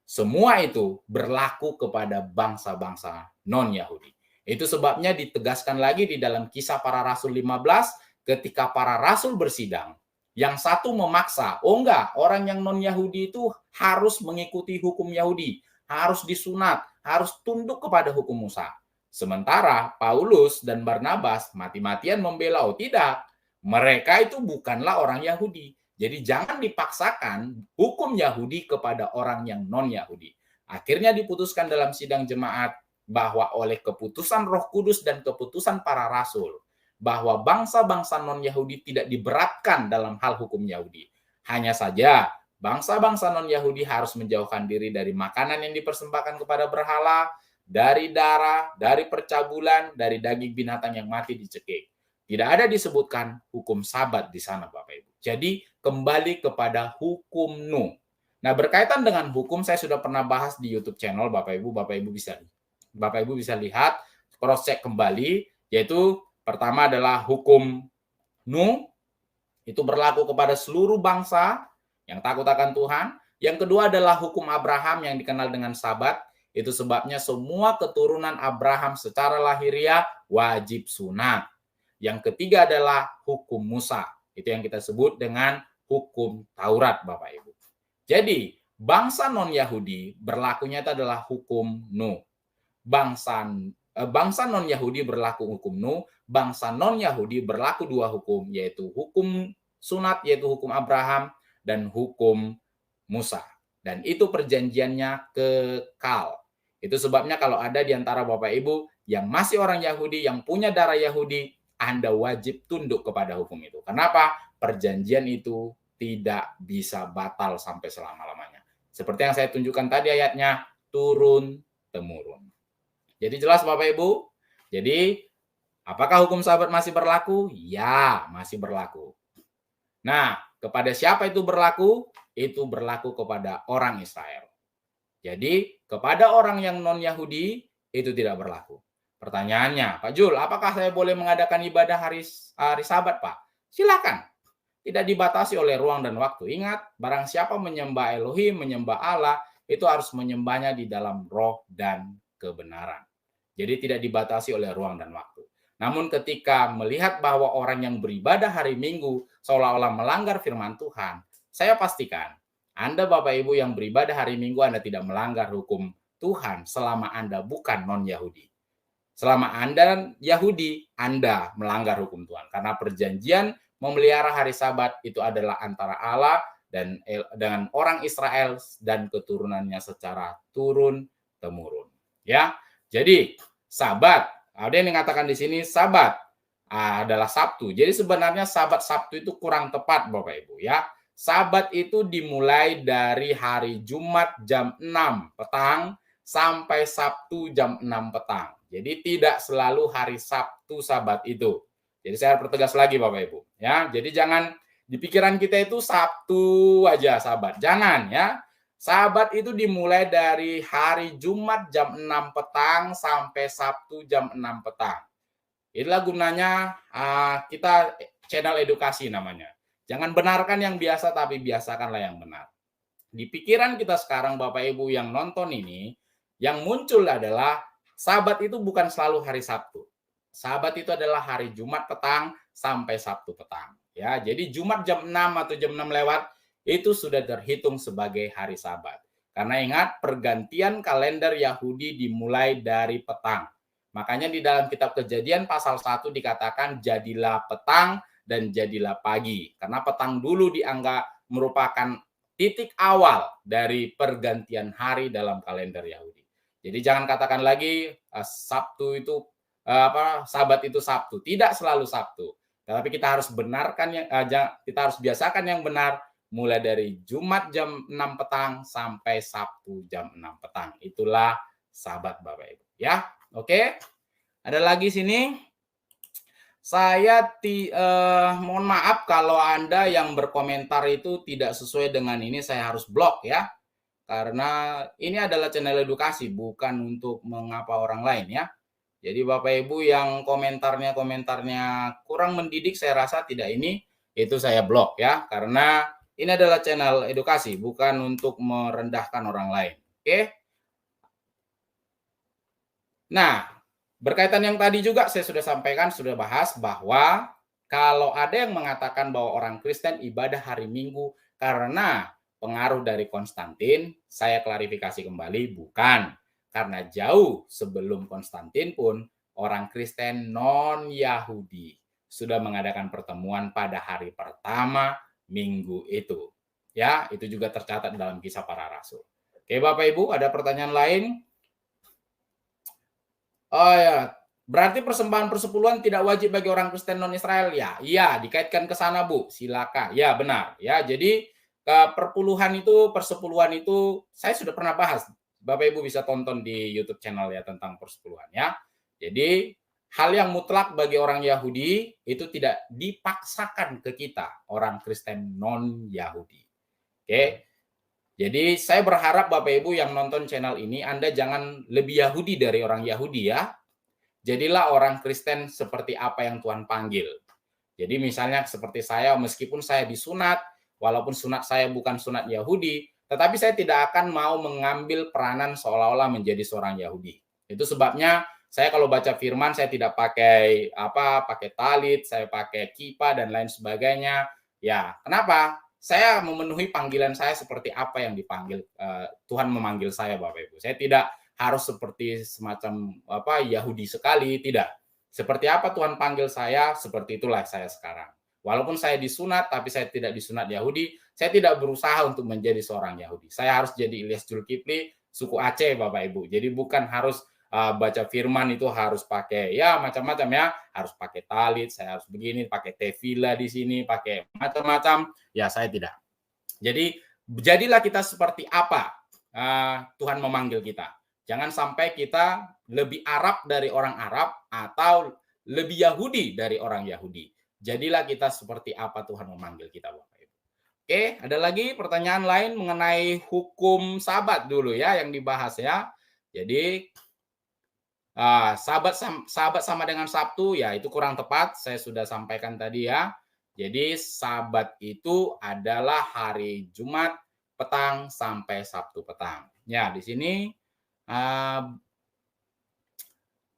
semua itu berlaku kepada bangsa-bangsa non-Yahudi. Itu sebabnya ditegaskan lagi di dalam Kisah Para Rasul 15 ketika para rasul bersidang. Yang satu memaksa, oh enggak, orang yang non-Yahudi itu harus mengikuti hukum Yahudi, harus disunat, harus tunduk kepada hukum Musa. Sementara Paulus dan Barnabas mati-matian membela, oh tidak, mereka itu bukanlah orang Yahudi. Jadi jangan dipaksakan hukum Yahudi kepada orang yang non-Yahudi. Akhirnya diputuskan dalam sidang jemaat bahwa oleh keputusan Roh Kudus dan keputusan para rasul, bahwa bangsa-bangsa non-Yahudi tidak diberatkan dalam hal hukum Yahudi. Hanya saja bangsa-bangsa non-Yahudi harus menjauhkan diri dari makanan yang dipersembahkan kepada berhala, dari darah, dari percabulan, dari daging binatang yang mati dicekik. Tidak ada disebutkan hukum Sabat di sana, Bapak Ibu. Jadi kembali kepada hukum Nuh. Nah, berkaitan dengan hukum saya sudah pernah bahas di YouTube channel Bapak Ibu bisa lihat, cross check kembali, yaitu pertama adalah hukum Nuh, itu berlaku kepada seluruh bangsa yang takut akan Tuhan. Yang kedua adalah hukum Abraham yang dikenal dengan Sabat. Itu sebabnya semua keturunan Abraham secara lahiriah wajib sunat. Yang ketiga adalah hukum Musa. Itu yang kita sebut dengan hukum Taurat, Bapak Ibu. Jadi, bangsa non-Yahudi berlakunya itu adalah hukum Nuh. Bangsa non-Yahudi berlaku hukum Nuh, bangsa non-Yahudi berlaku dua hukum, yaitu hukum sunat, yaitu hukum Abraham, dan hukum Musa. Dan itu perjanjiannya kekal. Itu sebabnya kalau ada di antara Bapak Ibu yang masih orang Yahudi, yang punya darah Yahudi, Anda wajib tunduk kepada hukum itu. Kenapa? Perjanjian itu tidak bisa batal sampai selama-lamanya. Seperti yang saya tunjukkan tadi ayatnya, turun-temurun. Jadi jelas Bapak Ibu? Jadi apakah hukum Sabat masih berlaku? Ya, masih berlaku. Nah, kepada siapa itu berlaku? Itu berlaku kepada orang Israel. Jadi, kepada orang yang non-Yahudi itu tidak berlaku. Pertanyaannya, Pak Jul, apakah saya boleh mengadakan ibadah hari Sabat, Pak? Silakan. Tidak dibatasi oleh ruang dan waktu. Ingat, barang siapa menyembah Elohim, menyembah Allah, itu harus menyembahnya di dalam roh dan kebenaran. Jadi tidak dibatasi oleh ruang dan waktu. Namun ketika melihat bahwa orang yang beribadah hari Minggu seolah-olah melanggar firman Tuhan, saya pastikan Anda Bapak Ibu yang beribadah hari Minggu, Anda tidak melanggar hukum Tuhan selama Anda bukan non-Yahudi. Selama Anda Yahudi, Anda melanggar hukum Tuhan. Karena perjanjian memelihara hari Sabat itu adalah antara Allah dan dengan orang Israel dan keturunannya secara turun-temurun. Ya, jadi Sabat, ada yang mengatakan di sini Sabat adalah Sabtu. Jadi sebenarnya Sabat Sabtu itu kurang tepat Bapak Ibu ya. Sabat itu dimulai dari hari Jumat jam 6 petang sampai Sabtu jam 6 petang. Jadi tidak selalu hari Sabtu Sabat itu. Jadi saya pertegas lagi Bapak Ibu ya. Jadi jangan di pikiran kita itu Sabtu aja Sabat. Jangan ya. Sabat itu dimulai dari hari Jumat jam 6 petang sampai Sabtu jam 6 petang. Inilah gunanya kita channel edukasi namanya. Jangan benarkan yang biasa, tapi biasakanlah yang benar. Di pikiran kita sekarang Bapak Ibu yang nonton ini, yang muncul adalah Sabat itu bukan selalu hari Sabtu. Sabat itu adalah hari Jumat petang sampai Sabtu petang. Ya, jadi Jumat jam 6 atau jam 6 lewat itu sudah terhitung sebagai hari Sabat. Karena ingat, pergantian kalender Yahudi dimulai dari petang. Makanya di dalam kitab Kejadian pasal 1 dikatakan jadilah petang dan jadilah pagi. Karena petang dulu dianggap merupakan titik awal dari pergantian hari dalam kalender Yahudi. Jadi jangan katakan lagi Sabtu itu Sabat itu Sabtu. Tidak selalu Sabtu. Tetapi kita harus benarkan kita harus biasakan yang benar, mulai dari Jumat jam 6 petang sampai Sabtu jam 6 petang. Itulah Sabat Bapak Ibu ya. Oke. Ada lagi sini. Mohon maaf kalau Anda yang berkomentar itu tidak sesuai dengan ini, saya harus blok ya. Karena ini adalah channel edukasi, bukan untuk mengapa orang lain ya. Jadi Bapak Ibu yang komentarnya kurang mendidik, saya rasa tidak ini, itu saya blok ya. Karena ini adalah channel edukasi, bukan untuk merendahkan orang lain. Oke? Nah, berkaitan yang tadi juga saya sudah sampaikan, sudah bahas bahwa kalau ada yang mengatakan bahwa orang Kristen ibadah hari Minggu karena pengaruh dari Konstantin, saya klarifikasi kembali, bukan. Karena jauh sebelum Konstantin pun orang Kristen non-Yahudi sudah mengadakan pertemuan pada hari pertama Minggu itu. Ya, itu juga tercatat dalam Kisah Para Rasul. Oke, Bapak Ibu, ada pertanyaan lain? Oh ya, berarti persembahan persepuluhan tidak wajib bagi orang Kristen non-Israel ya? Iya, dikaitkan ke sana Bu, silakan. Ya benar. Ya, jadi persepuluhan itu saya sudah pernah bahas. Bapak Ibu bisa tonton di YouTube channel ya tentang persepuluhan ya. Jadi hal yang mutlak bagi orang Yahudi itu tidak dipaksakan ke kita, orang Kristen non-Yahudi. Oke. Jadi saya berharap Bapak Ibu yang nonton channel ini Anda jangan lebih Yahudi dari orang Yahudi ya. Jadilah orang Kristen seperti apa yang Tuhan panggil. Jadi misalnya seperti saya, meskipun saya disunat, walaupun sunat saya bukan sunat Yahudi, tetapi saya tidak akan mau mengambil peranan seolah-olah menjadi seorang Yahudi. Itu sebabnya saya kalau baca firman saya tidak pakai talit, saya pakai kipa dan lain sebagainya. Ya, kenapa? Saya memenuhi panggilan saya seperti apa yang dipanggil Tuhan memanggil saya Bapak Ibu. Saya tidak harus seperti semacam Yahudi sekali, tidak. Seperti apa Tuhan panggil saya, seperti itulah saya sekarang. Walaupun saya disunat, tapi saya tidak disunat Yahudi, saya tidak berusaha untuk menjadi seorang Yahudi. Saya harus jadi Ilyas Julkifli, suku Aceh Bapak Ibu. Jadi bukan harus baca firman itu harus pakai ya macam-macam ya, harus pakai talit, saya harus begini, pakai tefila di sini, pakai macam-macam. Ya saya tidak. Jadi jadilah kita seperti apa Tuhan memanggil kita. Jangan sampai kita lebih Arab dari orang Arab atau lebih Yahudi dari orang Yahudi. Jadilah kita seperti apa Tuhan memanggil kita Bapak Ibu. Oke, ada lagi pertanyaan lain mengenai hukum Sabat dulu ya yang dibahas ya. Jadi Sabat sama dengan Sabtu ya itu kurang tepat, saya sudah sampaikan tadi ya. Jadi Sabat itu adalah hari Jumat petang sampai Sabtu petang. Ya, di sini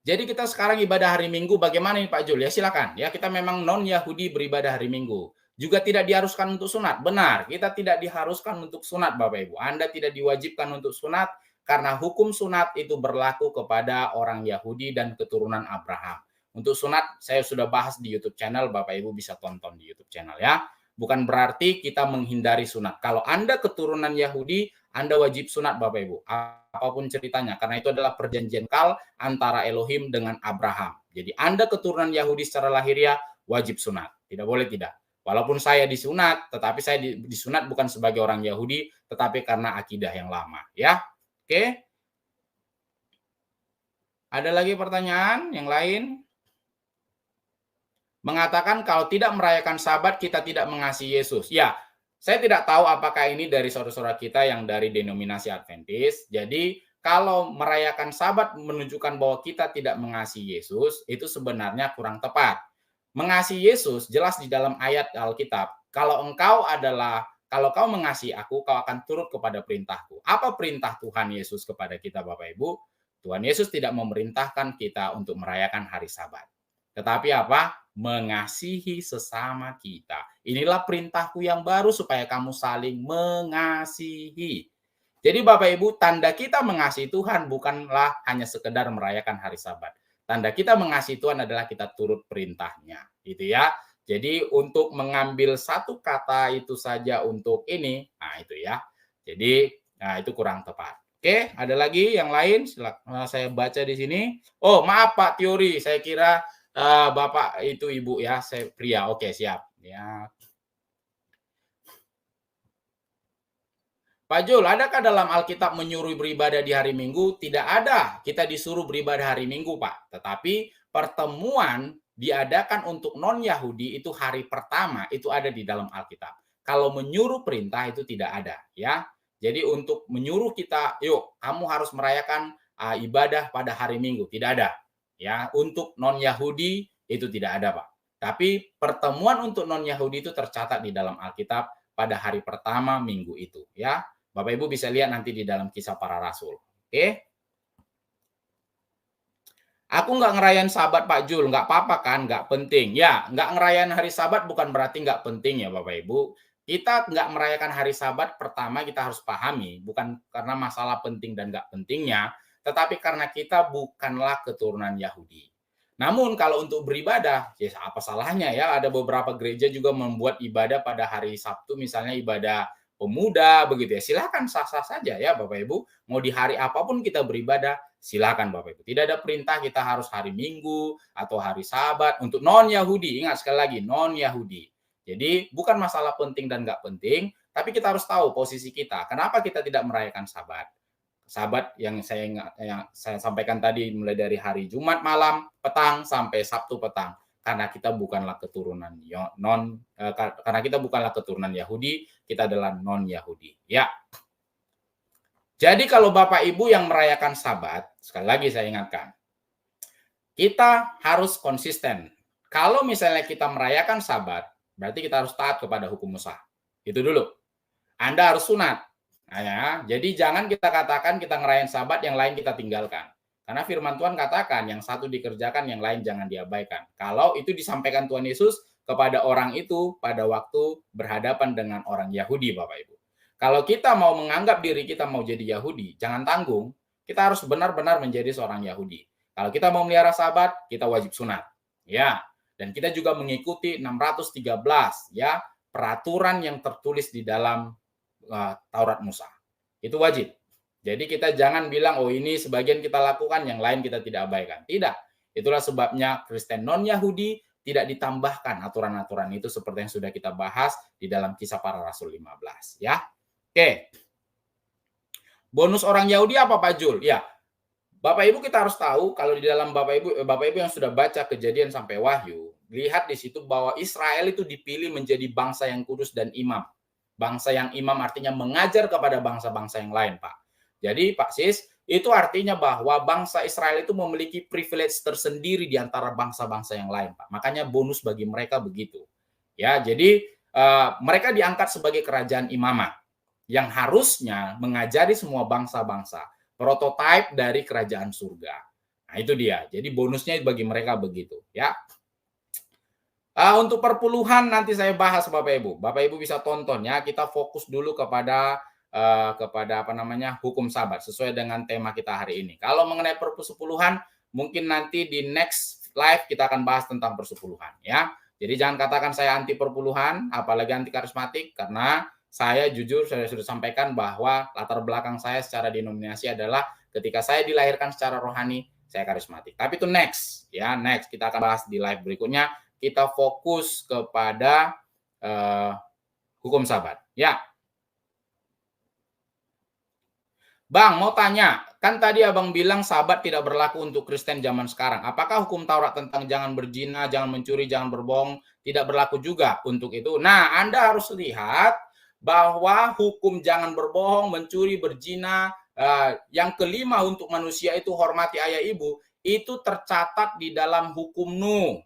jadi kita sekarang ibadah hari Minggu bagaimana nih Pak Jul? Ya silakan. Ya kita memang non-Yahudi beribadah hari Minggu. Juga tidak diharuskan untuk sunat. Benar, kita tidak diharuskan untuk sunat Bapak Ibu. Anda tidak diwajibkan untuk sunat karena hukum sunat itu berlaku kepada orang Yahudi dan keturunan Abraham. Untuk sunat saya sudah bahas di YouTube channel, Bapak Ibu bisa tonton di YouTube channel ya. Bukan berarti kita menghindari sunat. Kalau Anda keturunan Yahudi, Anda wajib sunat Bapak Ibu. Apapun ceritanya, karena itu adalah perjanjian kal antara Elohim dengan Abraham. Jadi Anda keturunan Yahudi secara lahiriah wajib sunat. Tidak boleh tidak. Walaupun saya disunat, tetapi saya disunat bukan sebagai orang Yahudi, tetapi karena akidah yang lama. Ya. Oke. Ada lagi pertanyaan yang lain? Mengatakan kalau tidak merayakan Sabat kita tidak mengasihi Yesus. Ya, saya tidak tahu apakah ini dari saudara-saudara kita yang dari denominasi Adventist. Jadi kalau merayakan Sabat menunjukkan bahwa kita tidak mengasihi Yesus, itu sebenarnya kurang tepat. Mengasihi Yesus jelas di dalam ayat Alkitab. Kalau kau mengasihi aku, kau akan turut kepada perintahku. Apa perintah Tuhan Yesus kepada kita Bapak Ibu? Tuhan Yesus tidak memerintahkan kita untuk merayakan hari Sabat. Tetapi apa? Mengasihi sesama kita. Inilah perintahku yang baru supaya kamu saling mengasihi. Jadi Bapak Ibu, tanda kita mengasihi Tuhan bukanlah hanya sekedar merayakan hari Sabat. Tanda kita mengasihi Tuhan adalah kita turut perintahnya. Gitu ya. Jadi untuk mengambil satu kata itu saja untuk ini, nah itu ya. Jadi itu kurang tepat. Oke, ada lagi yang lain? Silakan saya baca di sini. Oh, maaf Pak Teori, saya kira Bapak itu Ibu ya, saya pria. Oke, siap. Ya. Pak Jul, adakah dalam Alkitab menyuruh beribadah di hari Minggu? Tidak ada. Kita disuruh beribadah hari Minggu, Pak. Tetapi pertemuan diadakan untuk non-Yahudi itu hari pertama, itu ada di dalam Alkitab. Kalau menyuruh perintah itu tidak ada, ya. Jadi untuk menyuruh kita, yuk, kamu harus merayakan ibadah pada hari Minggu, tidak ada. Ya, untuk non-Yahudi itu tidak ada, Pak. Tapi pertemuan untuk non-Yahudi itu tercatat di dalam Alkitab pada hari pertama minggu itu, ya. Bapak Ibu bisa lihat nanti di dalam Kisah Para Rasul. Oke? Aku nggak ngerayain Sabat Pak Jul, nggak apa-apa kan, nggak penting. Ya, nggak ngerayain hari Sabat bukan berarti nggak penting ya Bapak Ibu. Kita nggak merayakan hari Sabat, pertama kita harus pahami, bukan karena masalah penting dan nggak pentingnya, tetapi karena kita bukanlah keturunan Yahudi. Namun kalau untuk beribadah, ya apa salahnya ya, ada beberapa gereja juga membuat ibadah pada hari Sabtu, misalnya ibadah pemuda, begitu ya. Silakan sah-sah saja ya Bapak Ibu, mau di hari apapun kita beribadah, silakan Bapak Ibu. Tidak ada perintah kita harus hari Minggu atau hari Sabat untuk non-Yahudi. Ingat sekali lagi, non-Yahudi. Jadi bukan masalah penting dan nggak penting, tapi kita harus tahu posisi kita. Kenapa kita tidak merayakan Sabat? Sabat yang saya sampaikan tadi mulai dari hari Jumat malam petang sampai Sabtu petang. Karena kita bukanlah keturunan karena kita bukanlah keturunan Yahudi, kita adalah non-Yahudi. Ya. Jadi kalau Bapak Ibu yang merayakan Sabat, sekali lagi saya ingatkan, kita harus konsisten. Kalau misalnya kita merayakan Sabat, berarti kita harus taat kepada hukum Musa. Itu dulu. Anda harus sunat. Nah, ya. Jadi jangan kita katakan kita ngerayain Sabat, yang lain kita tinggalkan. Karena firman Tuhan katakan, yang satu dikerjakan, yang lain jangan diabaikan. Kalau itu disampaikan Tuhan Yesus kepada orang itu pada waktu berhadapan dengan orang Yahudi, Bapak Ibu. Kalau kita mau menganggap diri kita mau jadi Yahudi, jangan tanggung. Kita harus benar-benar menjadi seorang Yahudi. Kalau kita mau melihara Sabat, kita wajib sunat. Ya, dan kita juga mengikuti 613 ya, peraturan yang tertulis di dalam Taurat Musa. Itu wajib. Jadi kita jangan bilang, oh ini sebagian kita lakukan, yang lain kita tidak abaikan. Tidak. Itulah sebabnya Kristen non-Yahudi tidak ditambahkan aturan-aturan itu seperti yang sudah kita bahas di dalam Kisah Para Rasul 15. Ya. Oke. Bonus orang Yahudi apa Pak Jul? Ya, Bapak Ibu kita harus tahu kalau di dalam Bapak Ibu yang sudah baca Kejadian sampai Wahyu, lihat di situ bahwa Israel itu dipilih menjadi bangsa yang kudus dan imam. Bangsa yang imam artinya mengajar kepada bangsa-bangsa yang lain, Pak. Jadi Pak Sis, itu artinya bahwa bangsa Israel itu memiliki privilege tersendiri di antara bangsa-bangsa yang lain, Pak. Makanya bonus bagi mereka begitu. Ya, jadi mereka diangkat sebagai kerajaan imamah yang harusnya mengajari semua bangsa-bangsa, prototipe dari kerajaan surga. Nah, itu dia. Jadi bonusnya bagi mereka begitu, ya. Untuk perpuluhan nanti saya bahas Bapak Ibu. Bapak Ibu bisa tonton ya. Kita fokus dulu kepada apa namanya, hukum Sabat sesuai dengan tema kita hari ini. Kalau mengenai persepuluhan, mungkin nanti di next live kita akan bahas tentang persepuluhan ya. Jadi jangan katakan saya anti perpuluhan, apalagi anti karismatik, karena saya jujur saya sudah sampaikan bahwa latar belakang saya secara denominasi adalah ketika saya dilahirkan secara rohani, saya karismatik. Tapi itu next ya, next kita akan bahas di live berikutnya. Kita fokus kepada hukum Sabat. Ya. Bang, mau tanya, kan tadi Abang bilang Sabat tidak berlaku untuk Kristen zaman sekarang. Apakah hukum Taurat tentang jangan berzina, jangan mencuri, jangan berbohong tidak berlaku juga untuk itu? Nah, Anda harus lihat bahwa hukum jangan berbohong, mencuri, berzina, yang kelima untuk manusia itu hormati ayah ibu, itu tercatat di dalam hukum Nuh.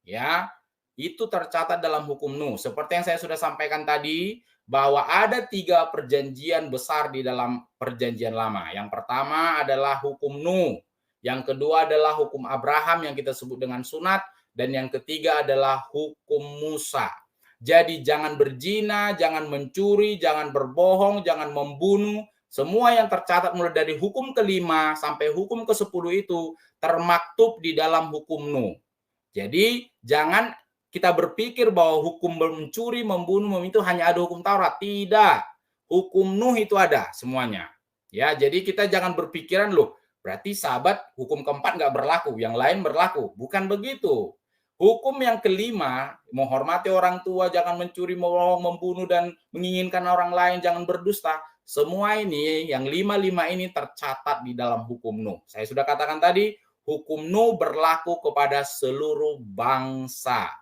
Ya, itu tercatat dalam hukum Nuh. Seperti yang saya sudah sampaikan tadi, bahwa ada 3 perjanjian besar di dalam perjanjian lama. Yang pertama adalah hukum Nuh. Yang kedua adalah hukum Abraham yang kita sebut dengan sunat. Dan yang ketiga adalah hukum Musa. Jadi jangan berzina, jangan mencuri, jangan berbohong, jangan membunuh. Semua yang tercatat mulai dari hukum ke-5 sampai hukum ke-10 itu termaktub di dalam hukum Nuh. Jadi jangan kita berpikir bahwa hukum mencuri, membunuh, itu hanya ada hukum Taurat. Tidak. Hukum Nuh itu ada semuanya. Ya, jadi kita jangan berpikiran loh, berarti Sabat hukum keempat nggak berlaku, yang lain berlaku. Bukan begitu. Hukum yang kelima, menghormati orang tua, jangan mencuri, membunuh, dan menginginkan orang lain, jangan berdusta, Semua ini, yang 5 ini tercatat di dalam hukum Nuh. Saya sudah katakan tadi, hukum Nuh berlaku kepada seluruh bangsa.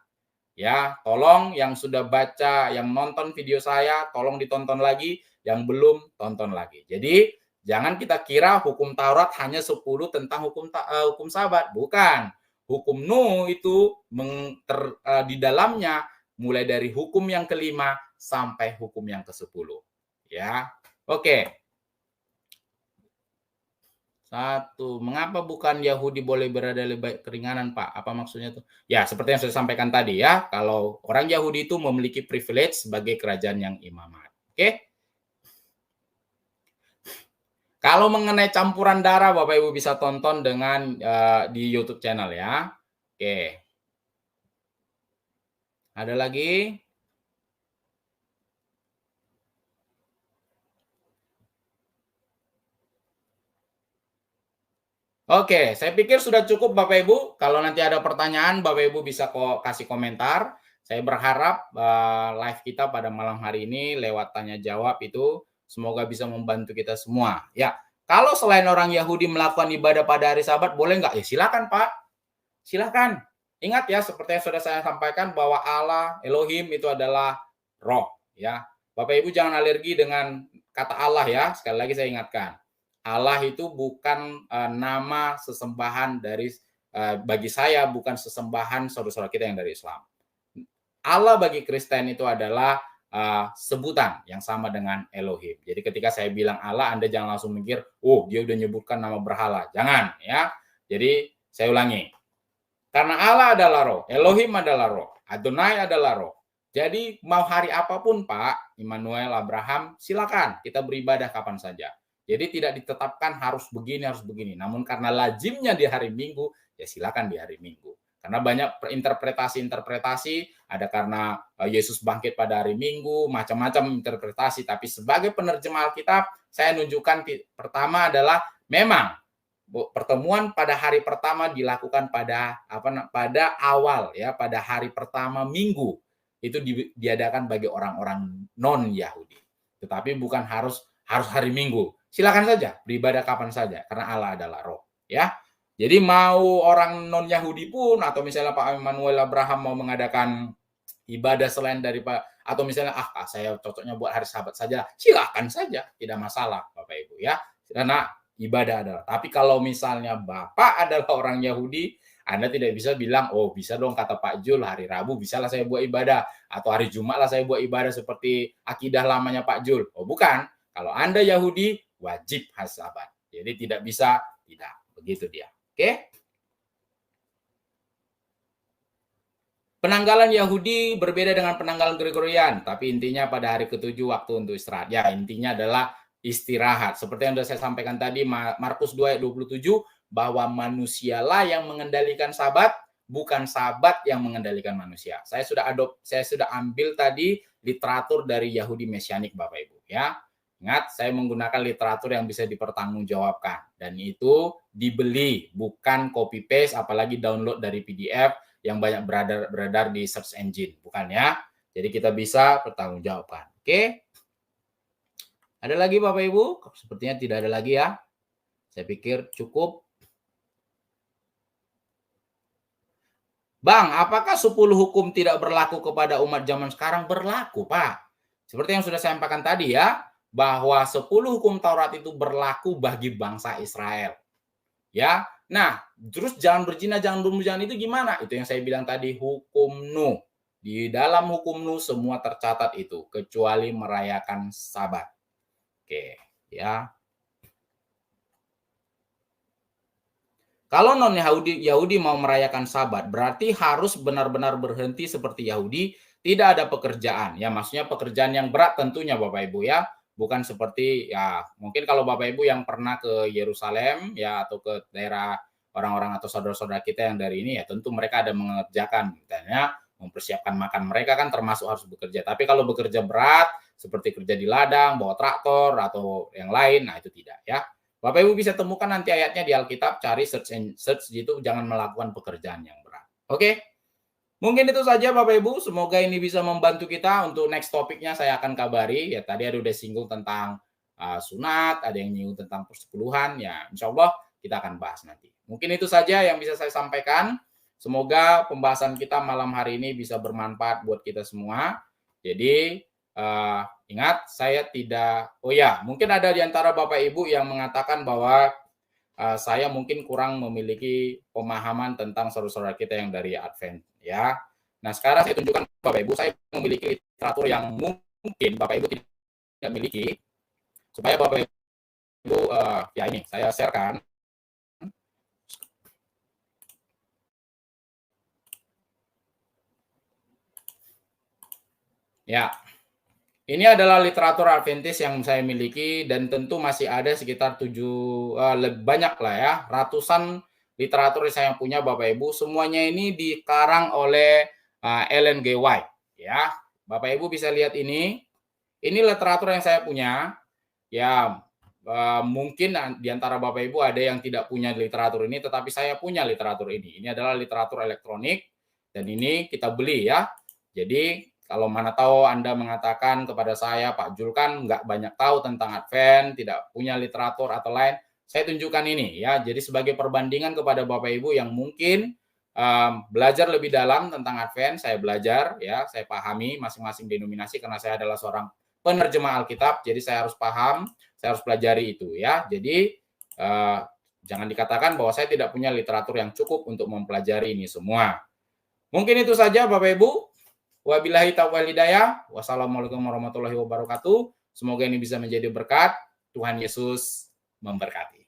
Ya, tolong yang sudah baca, yang nonton video saya, tolong ditonton lagi, yang belum tonton lagi. Jadi, jangan kita kira hukum Taurat hanya 10 tentang hukum Sabat, bukan. Hukum Nuh itu di dalamnya mulai dari hukum yang kelima sampai hukum yang ke-10. Ya. Oke. Satu, mengapa bukan Yahudi boleh berada lebih keringanan, Pak? Apa maksudnya itu? Ya, seperti yang saya sampaikan tadi ya, kalau orang Yahudi itu memiliki privilege sebagai kerajaan yang imamat. Oke? Kalau mengenai campuran darah, Bapak Ibu bisa tonton dengan di YouTube channel ya. Oke. Ada lagi? Oke, saya pikir sudah cukup Bapak Ibu. Kalau nanti ada pertanyaan, Bapak Ibu bisa kasih komentar. Saya berharap live kita pada malam hari ini lewat tanya jawab itu semoga bisa membantu kita semua. Ya, kalau selain orang Yahudi melakukan ibadah pada hari Sabat, boleh nggak? Ya silakan Pak, silakan. Ingat ya, seperti yang sudah saya sampaikan bahwa Allah Elohim itu adalah Roh. Ya, Bapak Ibu jangan alergi dengan kata Allah ya. Sekali lagi saya ingatkan. Allah itu bukan nama sesembahan dari bagi saya bukan sesembahan saudara-saudara kita yang dari Islam. Allah bagi Kristen itu adalah sebutan yang sama dengan Elohim. Jadi ketika saya bilang Allah, Anda jangan langsung mikir, oh dia udah nyebutkan nama berhala. Jangan ya. Jadi saya ulangi. Karena Allah adalah roh, Elohim adalah roh, Adonai adalah roh. Jadi mau hari apapun Pak, Immanuel, Abraham, silakan kita beribadah kapan saja. Jadi tidak ditetapkan harus begini, harus begini. Namun karena lazimnya di hari Minggu, ya silakan di hari Minggu. Karena banyak interpretasi, ada karena Yesus bangkit pada hari Minggu, macam-macam interpretasi. Tapi sebagai penerjemah Alkitab, saya nunjukkan pertama adalah memang pertemuan pada hari pertama dilakukan pada awal ya, pada hari pertama Minggu. Itu diadakan bagi orang-orang non-Yahudi. Tetapi bukan harus hari Minggu. Silakan saja beribadah kapan saja karena Allah adalah roh, ya. Jadi mau orang non-Yahudi pun atau misalnya Pak Immanuel Abraham mau mengadakan ibadah selain dari Pak atau misalnya saya cocoknya buat hari Sabat saja, silakan saja, tidak masalah Bapak Ibu ya. Karena ibadah adalah. Tapi kalau misalnya Bapak adalah orang Yahudi, Anda tidak bisa bilang, oh bisa dong kata Pak Jul, hari Rabu bisalah saya buat ibadah. Atau hari Jumat lah saya buat ibadah seperti akidah lamanya Pak Jul. Oh bukan, kalau Anda Yahudi, wajib hari Sabat. Jadi tidak bisa, tidak. Begitu dia. Oke? Penanggalan Yahudi berbeda dengan penanggalan Gregorian, tapi intinya pada hari ke-7 waktu untuk istirahat. Ya, intinya adalah istirahat. Seperti yang sudah saya sampaikan tadi, Markus 2 ayat 27, bahwa manusialah yang mengendalikan Sabat, bukan Sabat yang mengendalikan manusia. Saya sudah ambil tadi literatur dari Yahudi Mesianik, Bapak Ibu. Ya, ingat, saya menggunakan literatur yang bisa dipertanggungjawabkan. Dan itu dibeli, bukan copy-paste, apalagi download dari PDF, yang banyak beredar di search engine, bukan ya? Jadi kita bisa pertanggungjawabkan. Oke? Ada lagi Bapak Ibu? Sepertinya tidak ada lagi ya. Saya pikir cukup. Bang, apakah 10 hukum tidak berlaku kepada umat zaman sekarang? Berlaku, Pak. Seperti yang sudah saya sampaikan tadi ya, bahwa 10 hukum Taurat itu berlaku bagi bangsa Israel. Ya, nah terus jangan berzina, jangan bunuh, jangan itu gimana? Itu yang saya bilang tadi, hukum Nuh. Di dalam hukum Nuh semua tercatat itu, kecuali merayakan Sabat. Oke, ya. Kalau non Yahudi mau merayakan Sabat, berarti harus benar-benar berhenti seperti Yahudi, tidak ada pekerjaan. Ya, maksudnya pekerjaan yang berat tentunya Bapak Ibu ya. Bukan seperti ya mungkin kalau Bapak Ibu yang pernah ke Yerusalem ya atau ke daerah orang-orang atau saudara-saudara kita yang dari ini ya tentu mereka ada mengerjakan misalnya mempersiapkan makan mereka kan termasuk harus bekerja. Tapi kalau bekerja berat seperti kerja di ladang, bawa traktor atau yang lain, nah itu tidak ya. Bapak Ibu bisa temukan nanti ayatnya di Alkitab, cari search gitu, jangan melakukan pekerjaan yang berat. Oke? Mungkin itu saja Bapak Ibu, semoga ini bisa membantu kita untuk next topiknya saya akan kabari. Ya tadi ada udah singgung tentang sunat, ada yang menyinggung tentang persepuluhan, ya insya Allah kita akan bahas nanti. Mungkin itu saja yang bisa saya sampaikan. Semoga pembahasan kita malam hari ini bisa bermanfaat buat kita semua. Jadi ingat, saya tidak, oh ya, mungkin ada di antara Bapak Ibu yang mengatakan bahwa saya mungkin kurang memiliki pemahaman tentang saudara-saudara kita yang dari Advent, ya. Nah, sekarang saya tunjukkan Bapak Ibu, saya memiliki literatur yang mungkin Bapak Ibu tidak miliki, supaya Bapak Ibu, ya ini saya sharekan. Ya, ini adalah literatur Adventist yang saya miliki dan tentu masih ada sekitar banyak lah ya, ratusan literatur yang saya punya Bapak Ibu. Semuanya ini dikarang oleh Ellen G. White. Ya, Bapak Ibu bisa lihat ini. Ini literatur yang saya punya. Ya, mungkin di antara Bapak Ibu ada yang tidak punya literatur ini, tetapi saya punya literatur ini. Ini adalah literatur elektronik dan ini kita beli ya. Jadi kalau mana tahu Anda mengatakan kepada saya, Pak Jul kan nggak banyak tahu tentang Advent, tidak punya literatur atau lain, saya tunjukkan ini ya. Jadi sebagai perbandingan kepada Bapak Ibu yang mungkin belajar lebih dalam tentang Advent, saya belajar ya, saya pahami masing-masing denominasi karena saya adalah seorang penerjemah Alkitab, jadi saya harus paham, saya harus pelajari itu ya. Jadi jangan dikatakan bahwa saya tidak punya literatur yang cukup untuk mempelajari ini semua. Mungkin itu saja Bapak Ibu. Wabillahi taufiq wal hidayah. Wassalamualaikum warahmatullahi wabarakatuh. Semoga ini bisa menjadi berkat. Tuhan Yesus memberkati.